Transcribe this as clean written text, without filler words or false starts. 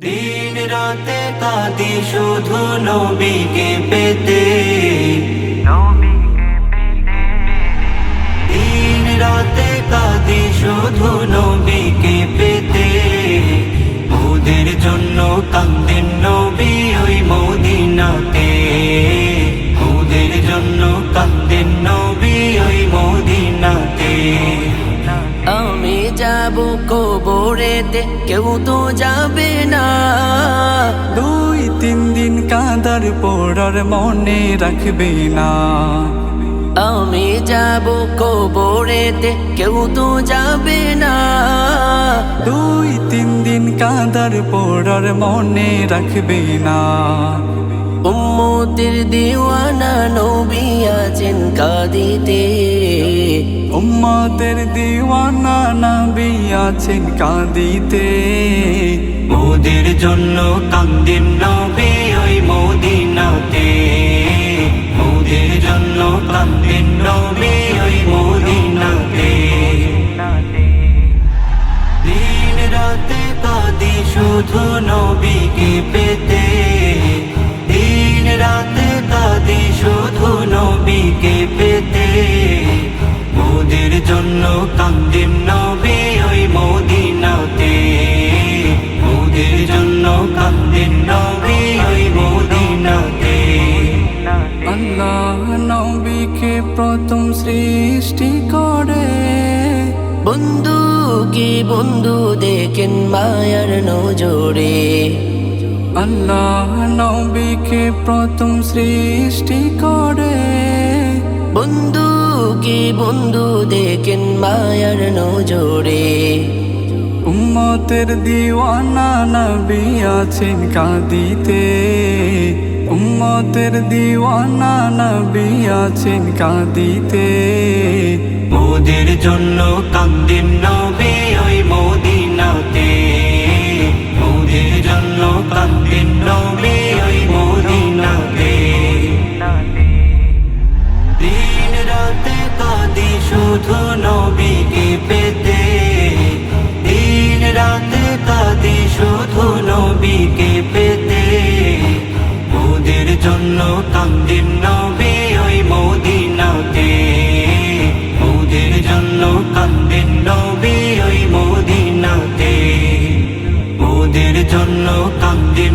দিন রাতে কাঁদি শুধু নবীকে পেতে, দিন রাতে কাঁদি শুধু নবীকে পেতে। ওদের জন্য কান্দেন নবী ওই মদিনাতে, ওদের জন্য কান্দেন নবী ওই মদিনাতে। আমি যাব কবরেতে, কেউ তো যাবে না। 2-3 দিন কাঁদার পর আর মনে রাখবে না। আমি যাব কবরেতে, কেউ তো যাবে না। 2-3 দিন কাঁদার পর আর মনে রাখবে না। উম্মতের দিওয়ানা নবী আছেন কাঁদিতে, উম্মতের দিওয়ানা নবী আছেন কাঁদিতে। ওদের জন্য কান্দেন নবী ওই মদিনাতে, ওদের জন্য কান্দেন নবী ওই মদিনাতে। দিন রাতে কাঁদি শুধু নবীকে পেতে, দিন রাতে কাঁদি শুধু নবীকে পেতে। ওদের জন্য কান্দেন নবী ওই মদিনাতে, ওদের জন্য কান্দেন নবী ওই মদিনাতে। আল্লাহ নবীকে প্রথম সৃষ্টি করে, বন্ধু কি বন্ধু দেখেন মায়ার নজরে। আল্লাহ নবীকে প্রথম সৃষ্টি করে, বন্ধু কি বন্ধু দেখেন মায়ার নজরে। উম্মতের দিওয়ানা নবী আছেন কাঁদিতে, উম্মতের দিওয়ানা নবী আছেন কাঁদিতে। ওদের জন্য কান্দেন নবী ওই মদিনাতে, ওদের জন্য কান্দেন নবী ওই মদিনাতে। দিন রাতে কাঁদি শুধু নবীকে পেতে, দিন রাতে কাঁদি শুধু নবীকে পেতে। ওদের জন্য কান্দেন নবী ওই মদিনাতে, ওদের জন্য কান্দেন নবী ওই মদিনাতে, ওদের জন্য কান্দেন।